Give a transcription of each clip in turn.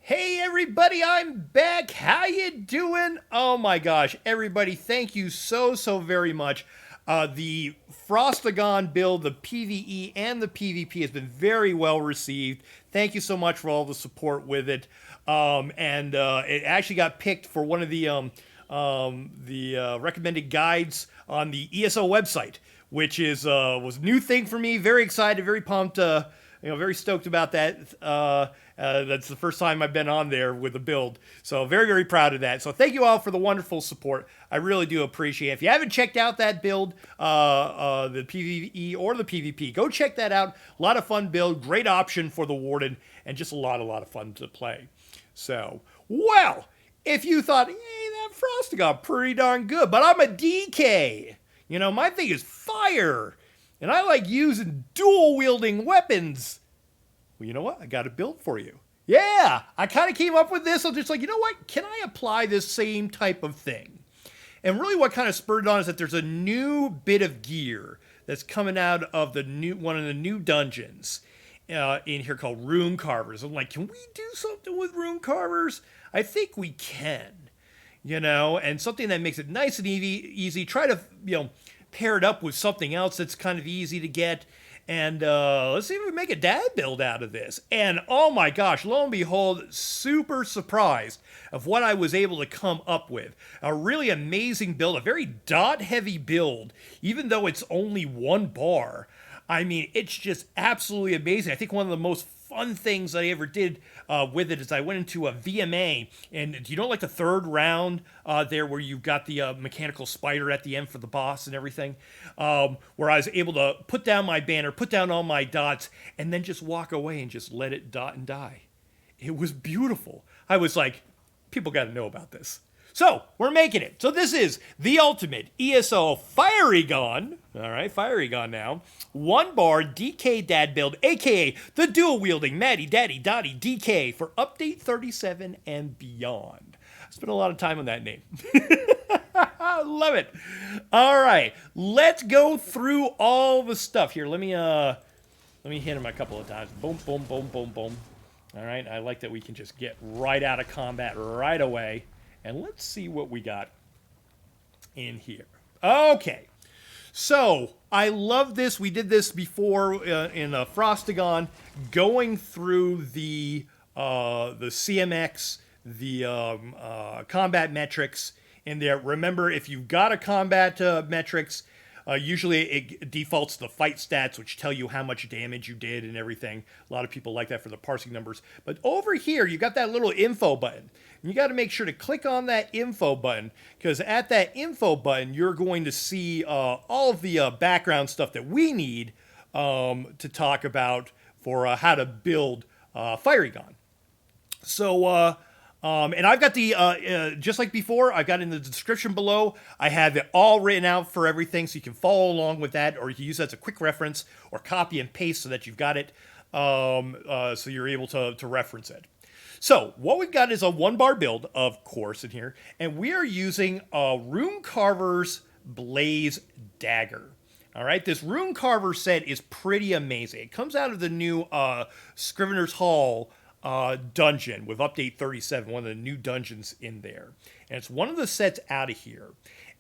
Hey everybody, I'm back. How you doing? Oh my gosh, everybody, thank you so very much. The Frostagon build, the PvE and the PvP has been very well received. Thank you so much for all the support with it. And it actually got picked for one of the recommended guides on the ESO website, which is was a new thing for me. Very excited, very pumped. Very stoked about that. That's the first time I've been on there with a build. So very proud of that. So thank you all for the wonderful support. I really do appreciate it. If you haven't checked out that build, the PvE or the PvP, go check that out. A lot of fun build, great option for the Warden, and just a lot of fun to play. So, well, if you thought, hey, that Frost got pretty darn good, but I'm a DK. My thing is fire. And I like using dual wielding weapons. Well, you know what? I got a build for you. Yeah, I kind of came up with this. I'm just like, you know what? Can I apply this same type of thing? And really what kind of spurred it on is that there's a new bit of gear that's coming out of one of the new dungeons in here called Runecarvers. I'm like, can we do something with Runecarvers? I think we can. And something that makes it nice and easy. Try to, pair it up with something else that's kind of easy to get. And let's see if we make a dad build out of this. And oh my gosh, lo and behold, super surprised of what I was able to come up with. A really amazing build, a very dot heavy build, even though it's only one bar. I mean, it's just absolutely amazing. I think one of the most fun things I ever did with it is I went into a VMA, and do you know like the third round there where you've got the mechanical spider at the end for the boss and everything, where I was able to put down my banner, put down all my dots, and then just walk away and just let it dot and die. It was beautiful. I was like, people got to know about this. So, we're making it. So this is the ultimate ESO Fierygon. All right, Fierygon now. One bar DK dad build, a.k.a. the dual wielding Maty, Daddy, Dotty, DK for update 37 and beyond. I spent a lot of time on that name. I love it. All right, let's go through all the stuff here. Let me hit him a couple of times. Boom, boom, boom, boom, boom. All right, I like that we can just get right out of combat right away. And let's see what we got in here. Okay. So, I love this. We did this before in Frostagon, going through the CMX, the combat metrics in there. Remember, if you've got a combat metrics, usually it defaults to the fight stats, which tell you how much damage you did and everything. A lot of people like that for the parsing numbers. But over here, you got that little info button. You got to make sure to click on that info button, because at that info button, you're going to see all of the background stuff that we need to talk about for how to build Fierygon. So, and I've got the, just like before, I've got in the description below, I have it all written out for everything, so you can follow along with that, or you can use that as a quick reference, or copy and paste so that you've got it, so you're able to reference it. So, what we've got is a one-bar build, of course, in here, and we are using Runecarver's Blaze Dagger. All right, this Runecarver set is pretty amazing. It comes out of the new Scrivener's Hall dungeon with update 37, one of the new dungeons in there. And it's one of the sets out of here.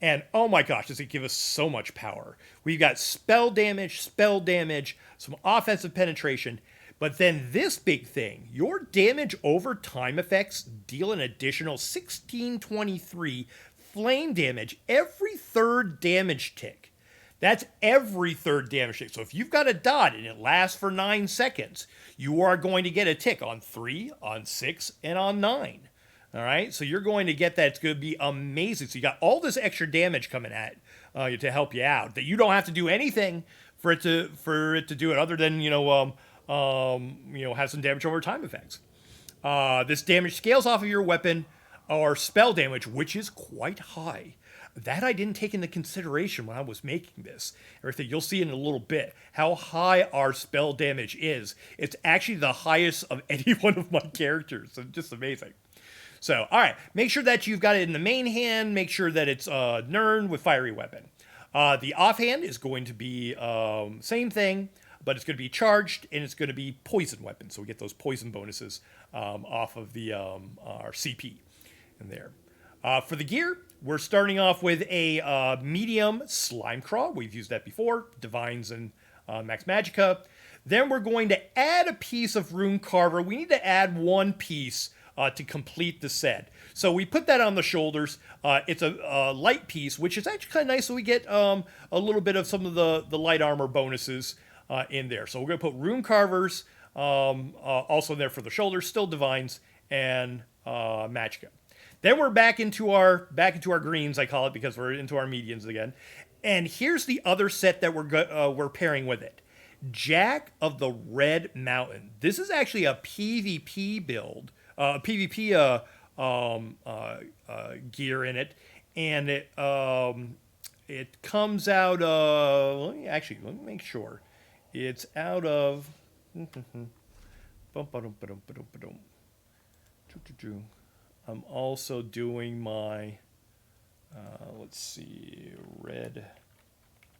And oh my gosh, does it give us so much power. We've got spell damage, some offensive penetration, but then this big thing, your damage over time effects deal an additional 1623 flame damage every third damage tick. That's every third damage tick. So if you've got a dot and it lasts for 9 seconds, you are going to get a tick on 3, on 6, and on 9. All right? So you're going to get that. It's going to be amazing. So you got all this extra damage coming at you to help you out that you don't have to do anything for it to do it other than, have some damage over time effects. This damage scales off of your weapon or spell damage, which is quite high. That I didn't take into consideration when I was making this. Everything you'll see in a little bit how high our spell damage is. It's actually the highest of any one of my characters. So just amazing. So, all right, make sure that you've got it in the main hand. Make sure that it's Nirn with fiery weapon. The offhand is going to be same thing, but it's going to be charged, and it's going to be poison weapon. So we get those poison bonuses off of the our CP in there. For the gear, we're starting off with a medium Slimecraw. We've used that before, Divines and Max Magicka. Then we're going to add a piece of Runecarver. We need to add one piece to complete the set. So we put that on the shoulders. It's a light piece, which is actually kind of nice. So we get a little bit of some of the light armor bonuses in there. So we're going to put Runecarvers also there for the shoulders, still Divines and Magicka. Then we're back into our greens, I call it, because we're into our medians again. And here's the other set that we're pairing with it. Jack of the Red Mountain. This is actually a PvP build, PvP gear in it, and it comes out of. Let me make sure. It's out of. I'm also doing my. Let's see, Red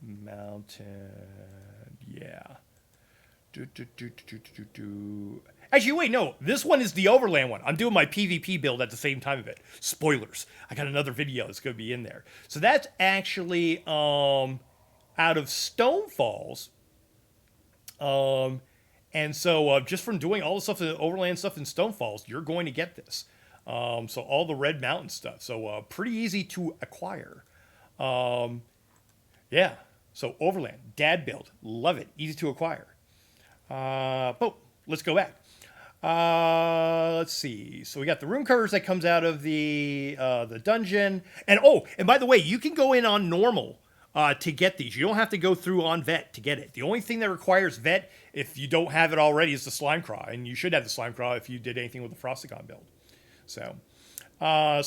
Mountain. Yeah. Actually, wait, no. This one is the Overland one. I'm doing my PvP build at the same time of it. Spoilers. I got another video that's going to be in there. So that's actually out of Stonefalls. And so just from doing all the stuff, the Overland stuff in Stonefalls, you're going to get this. So all the Red Mountain stuff. So pretty easy to acquire. Yeah. So Overland, dad build, love it, easy to acquire. But let's go back. Let's see. So we got the Runecarvers that comes out of the dungeon, and by the way, you can go in on normal to get these. You don't have to go through on vet to get it. The only thing that requires vet, if you don't have it already, is the Slimecraw, and you should have the Slimecraw if you did anything with the Fierygon build. So. Red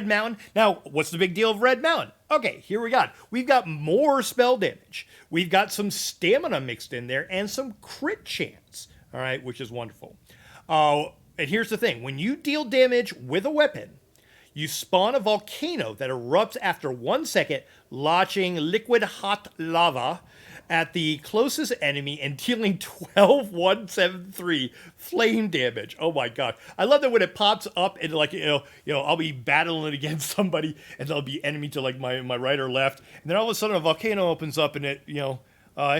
Mountain. Now, what's the big deal of Red Mountain? Okay, here we got. We've got more spell damage. We've got some stamina mixed in there and some crit chance. All right, which is wonderful. And here's the thing. When you deal damage with a weapon, you spawn a volcano that erupts after 1 second, launching liquid hot lava at the closest enemy and dealing 12,173 flame damage. Oh my god. I love that when it pops up and I'll be battling against somebody and there'll be enemy to like my right or left. And then all of a sudden a volcano opens up and it,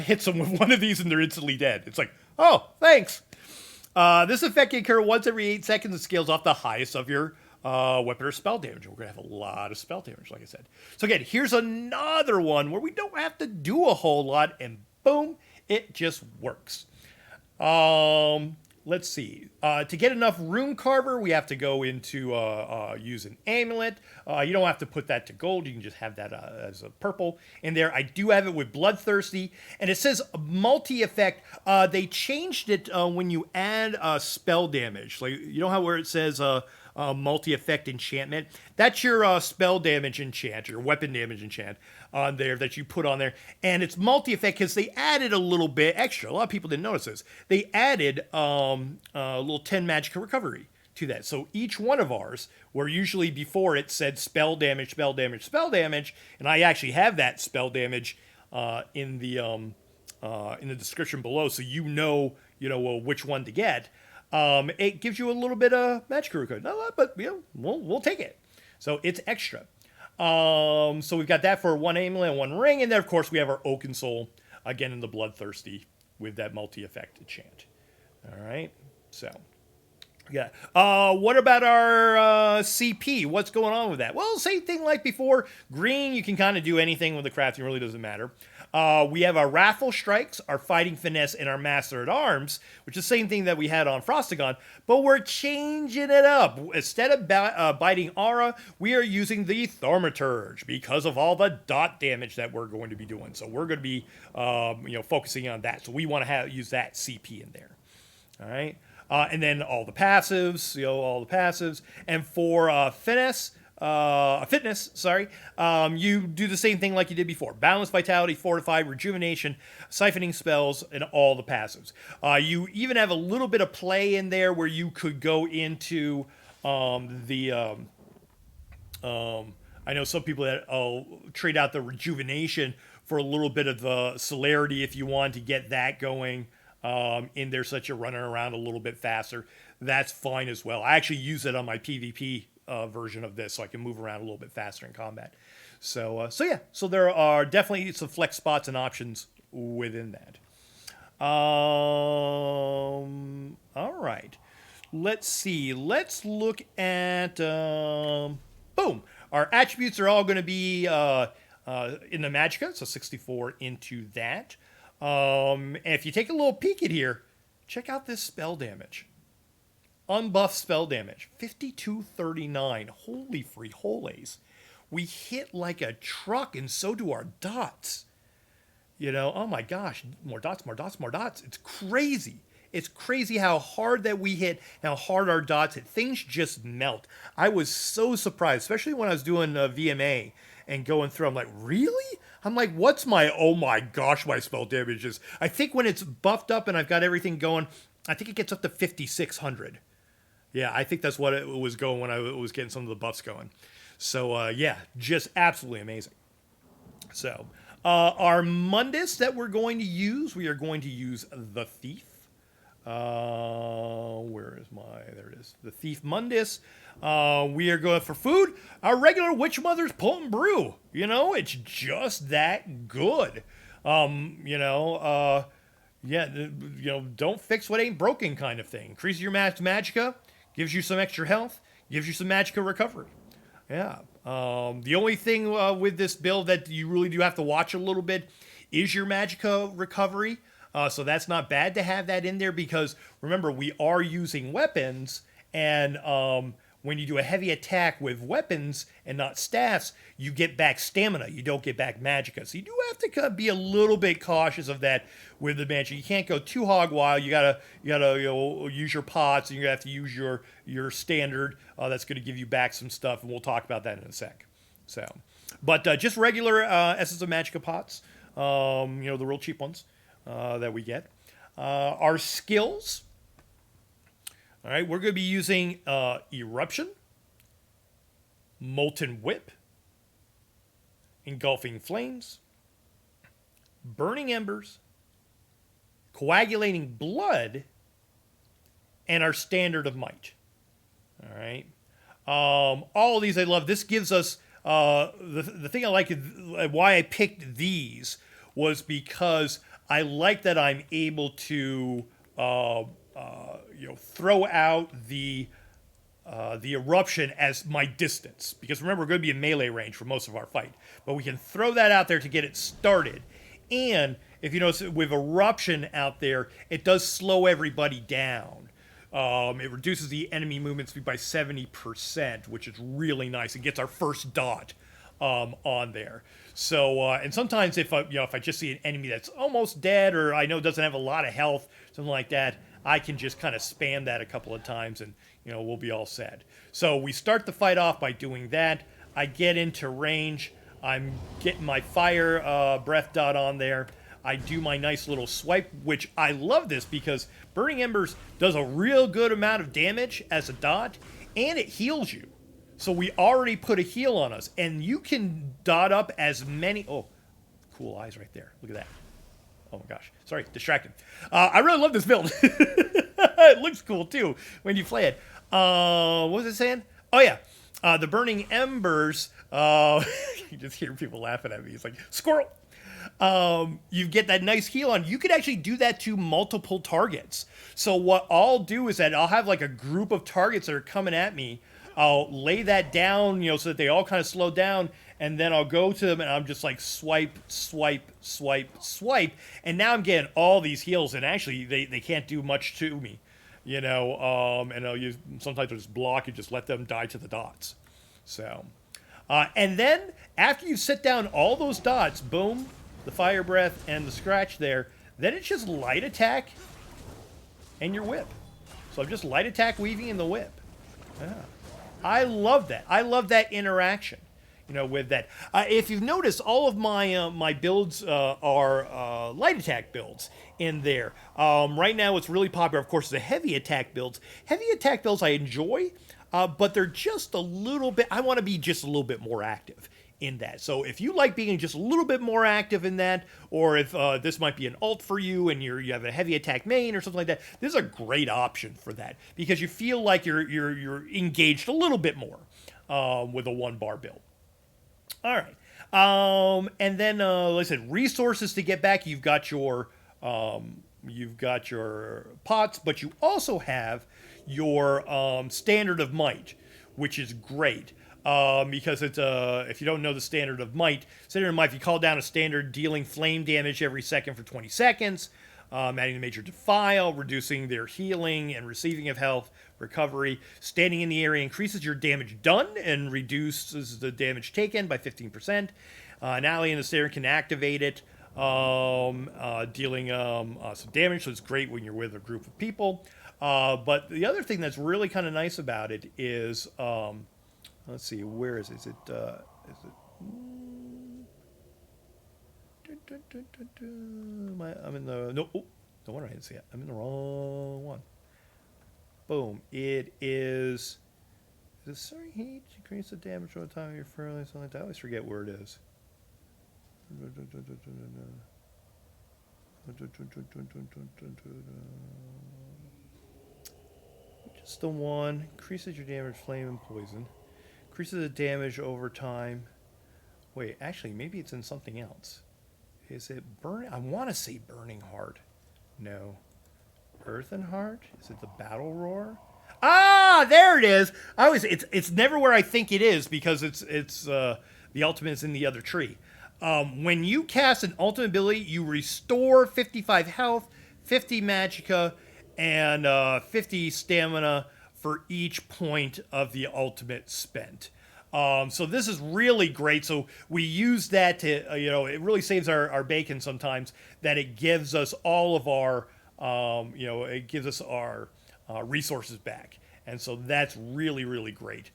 hits them with one of these and they're instantly dead. It's like, oh, thanks. This effect can occur once every 8 seconds and scales off the highest of your weapon or spell damage. We're going to have a lot of spell damage, like I said. So again, here's another one where we don't have to do a whole lot, and boom, it just works. Let's see. To get enough Runecarver, we have to go into use an Amulet. You don't have to put that to gold. You can just have that as a purple in there. I do have it with Bloodthirsty, and it says multi-effect. They changed it when you add spell damage. Like, you know how where it says multi-effect enchantment? That's your spell damage enchant, your weapon damage enchant on there that you put on there. And it's multi-effect because they added a little bit extra. A lot of people didn't notice this. They added a little 10 Magicka recovery to that. So each one of ours, where usually before it said spell damage, spell damage, spell damage, and I actually have that spell damage in the description below, so you know which one to get. It gives you a little bit of Magicka recovery. Not a lot, but we'll take it. So it's extra. So we've got that for one Amulet and one ring, and then of course we have our Oakensoul again in the Bloodthirsty with that multi-effect enchant. All right, so yeah. What about our CP? What's going on with that? Well, same thing like before. Green, you can kind of do anything with the crafting. It really doesn't matter. We have our Wrathful Strikes, our Fighting Finesse, and our Master at Arms, which is the same thing that we had on Fierygon, but we're changing it up. Instead of biting aura, we are using the Thaumaturge because of all the dot damage that we're going to be doing. So we're going to be, focusing on that. So we want to use that CP in there. All right. And then all the passives, And for fitness, you do the same thing like you did before. Boundless, Vitality, Fortified, Rejuvenation, Siphoning spells, and all the passives. You even have a little bit of play in there where you could go into I know some people that trade out the Rejuvenation for a little bit of the celerity if you want to get that going in there so that you're running around a little bit faster. That's fine as well. I actually use it on my PvP version of this so I can move around a little bit faster in combat. So yeah, so there are definitely some flex spots and options within that. All right. Let's see. Let's look at, boom. Our attributes are all going to be in the Magicka, so 64 into that. And if you take a little peek at here, check out this spell damage. Unbuffed spell damage, 5239. Holy frijoles. We hit like a truck, and so do our dots. You know, oh my gosh, more dots, more dots, more dots. It's crazy. It's crazy how hard that we hit, how hard our dots hit. Things just melt. I was so surprised, especially when I was doing VMA and going through. I'm like, really? I'm like, what's my, oh my gosh, my spell damage is. I think when it's buffed up and I've got everything going, I think it gets up to 5,600. Yeah, I think that's what it was going when I was getting some of the buffs going. So, yeah, just absolutely amazing. So, our Mundus that we're going to use, we are going to use the Thief. Where is there it is. The Thief Mundus. We are going for food. Our regular Witch Mother's Potent Brew. You know, it's just that good. Yeah, don't fix what ain't broken kind of thing. Increases your Magicka, gives you some extra health, gives you some Magicka recovery. Yeah. The only thing with this build that you really do have to watch a little bit is your Magicka recovery. So that's not bad to have that in there because, remember, we are using weapons, and when you do a heavy attack with weapons and not staffs, you get back stamina. You don't get back Magicka. So you do have to be a little bit cautious of that with the Magicka. You can't go too hog wild. You gotta use your pots, and you're gonna have to use your standard. That's gonna give you back some stuff, and we'll talk about that in a sec. So, but just regular Essence of Magicka pots. The real cheap ones that we get. Our skills. All right, we're going to be using Eruption, Molten Whip, Engulfing Flames, Burning Embers, Coagulating Blood, and our Standard of Might. All right. All of these I love. This gives us, the thing I like, why I picked these was because I like that I'm able to throw out the eruption as my distance, because remember, we're going to be in melee range for most of our fight, but we can throw that out there to get it started. And if you notice, with eruption out there, it does slow everybody down. It reduces the enemy movement speed by 70%, which is really nice. It gets our first dot on there. So, and sometimes if I just see an enemy that's almost dead, or I know doesn't have a lot of health, something like that, I can just kind of spam that a couple of times, and we'll be all set. So we start the fight off by doing that. I get into range. I'm getting my fire breath dot on there. I do my nice little swipe, which I love this because Burning Embers does a real good amount of damage as a dot, and it heals you. So we already put a heal on us, and you can dot up as many... Oh, cool eyes right there. Look at that. Oh my gosh. Sorry, distracted. I really love this build. It looks cool too when you play it. What was it saying? Oh yeah. The Burning Embers. You just hear people laughing at me. It's like, squirrel. You get that nice heal on. You could actually do that to multiple targets. So what I'll do is that I'll have like a group of targets that are coming at me. I'll lay that down, so that they all kind of slow down, and then I'll go to them and I'm just like swipe, swipe, swipe, swipe, and now I'm getting all these heals, and actually they can't do much to me, and sometimes I'll just block and just let them die to the dots. So, and then after you set down all those dots, boom, the fire breath and the scratch there, then it's just light attack and your whip. So I'm just light attack weaving in the whip. Yeah. I love that. I love that interaction, with that. If you've noticed, all of my builds are light attack builds in there. Right now, what's really popular, of course, is the heavy attack builds. Heavy attack builds I enjoy, but they're just a little bit... I want to be just a little bit more active in that. So if you like being just a little bit more active in that, or if this might be an alt for you and you have a heavy attack main or something like that, this is a great option for that because you feel like you're engaged a little bit more with a 1-bar build. All right. And then, like I said, resources to get back. You've got your pots, but you also have your standard of might, which is great. Because it's if you don't know the standard of might, if you call down a standard dealing flame damage every second for 20 seconds, adding the major defile, reducing their healing and receiving of health, recovery, standing in the area increases your damage done and reduces the damage taken by 15%. An ally in the standard can activate it, dealing some damage, so it's great when you're with a group of people. But the other thing that's really kind of nice about it is let's see, where is it? Is it? I'm in the no. Oh, no wonder I didn't see it. I'm in the wrong one. Boom! It is. Is it Surrey Heat? Increase the damage over time of your furling, something like that. I always forget where it is. Just the one. Increases your damage, flame, and poison. Increases the damage over time. Wait, actually, maybe it's in something else. Is it burn? I want to say Burning Heart. No. Earthen Heart? Is it the Battle Roar? Ah, there it is. It's never where I think it is because it's the ultimate is in the other tree. When you cast an ultimate ability, you restore 55 health, 50 Magicka, and 50 stamina for each point of the ultimate spent. So this is really great. So we use that to, it really saves our bacon sometimes that it gives us all of our, it gives us our resources back. And so that's really, really great.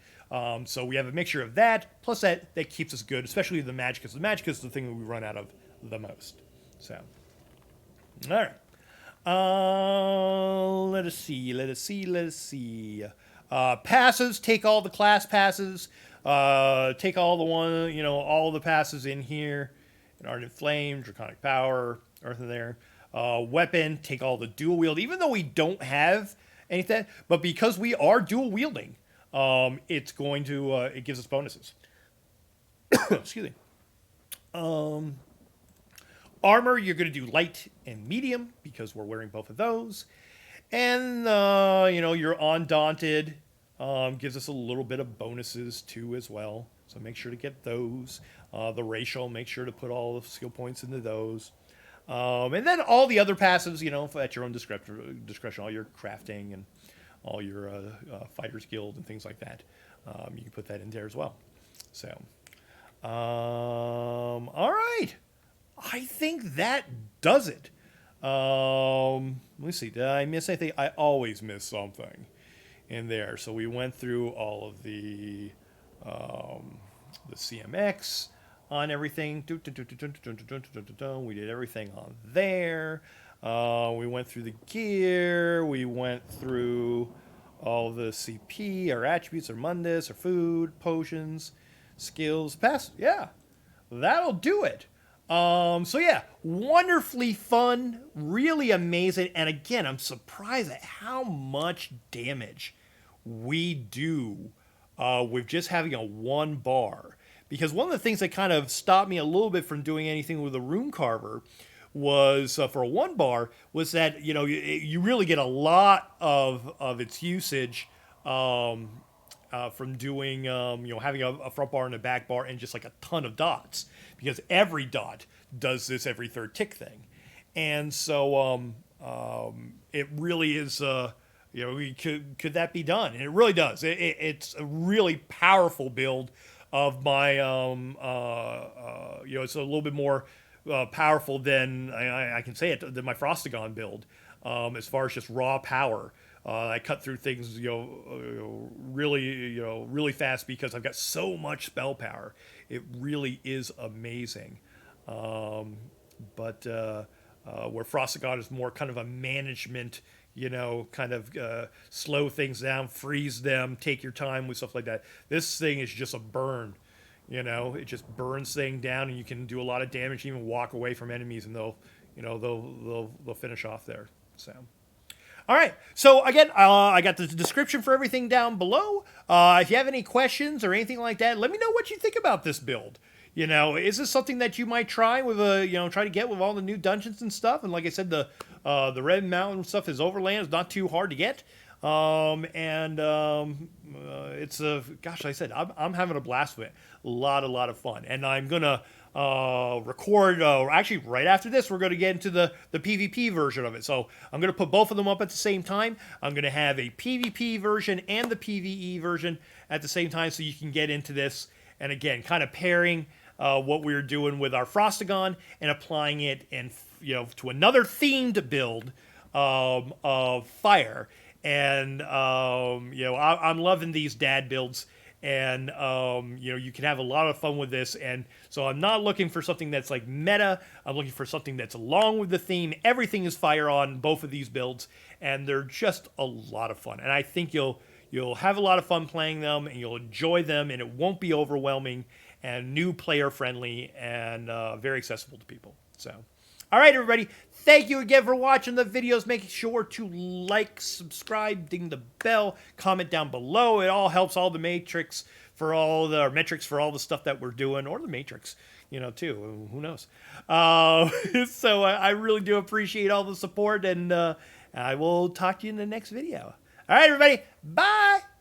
So we have a mixture of that, plus that keeps us good, especially the Magicka. The Magicka is the thing that we run out of the most. So, all right. Let us see. Passes, take all the class passes. Take all the all the passes in here. Ardent Flame, Draconic Power, Earth in there. Weapon, take all the dual wield, even though we don't have anything, but because we are dual wielding, it's going to, it gives us bonuses. Excuse me. Armor, you're going to do light and medium because we're wearing both of those. And, your Undaunted gives us a little bit of bonuses too as well. So make sure to get those. The Racial, make sure to put all the skill points into those. And then all the other passives, at your own discretion, all your crafting and all your Fighters Guild and things like that. You can put that in there as well. So, all right. I think that does it. Let me see. Did I miss anything? I always miss something in there. So we went through all of the CMX on everything. We did everything on there. We went through the gear. We went through all the CP, our attributes, our Mundus, our food, potions, skills, pass. Yeah, that'll do it. So yeah, wonderfully fun, really amazing. And again, I'm surprised at how much damage we do with just having a 1 bar. Because one of the things that kind of stopped me a little bit from doing anything with a Runecarver was, for a 1 bar, was that, you really get a lot of its usage from doing, having a front bar and a back bar and just like a ton of dots. Because every dot does this every third tick thing. And so it really is, could that be done? And it really does. It's a really powerful build of my, it's a little bit more powerful than, I can say it, than my Frostagon build, as far as just raw power. I cut through things, really fast because I've got so much spell power. It really is amazing. But where Frostagon is more kind of a management, kind of slow things down, freeze them, take your time with stuff like that. This thing is just a burn, You know, it just burns thing down, and you can do a lot of damage, even walk away from enemies, and they'll finish off there. So. All right. So again, I got the description for everything down below. If you have any questions or anything like that, let me know what you think about this build. You know, is this something that you might try with try to get with all the new dungeons and stuff? And like I said, the Red Mountain stuff is overland. It's not too hard to get. It's gosh, like I said, I'm having a blast with it. A lot of fun. And I'm gonna record, actually right after this, we're gonna get into the PvP version of it. So I'm gonna put both of them up at the same time. I'm gonna have a PvP version and the PvE version at the same time, so you can get into this. And again, kind of pairing what we were doing with our Frostagon and applying it to another themed build of fire. And I'm loving these dad builds, and you can have a lot of fun with this. And so I'm not looking for something that's like meta. I'm looking for something that's along with the theme. Everything is fire on both of these builds, and they're just a lot of fun. And I think you'll have a lot of fun playing them, and you'll enjoy them, and it won't be overwhelming, and new player friendly, and very accessible to people. So. All right, everybody, thank you again for watching the videos. Make sure to like, subscribe, ding the bell, comment down below. It all helps all the metrics for all the stuff that we're doing, or the matrix, too. Who knows? So I really do appreciate all the support, and I will talk to you in the next video. All right, everybody, bye.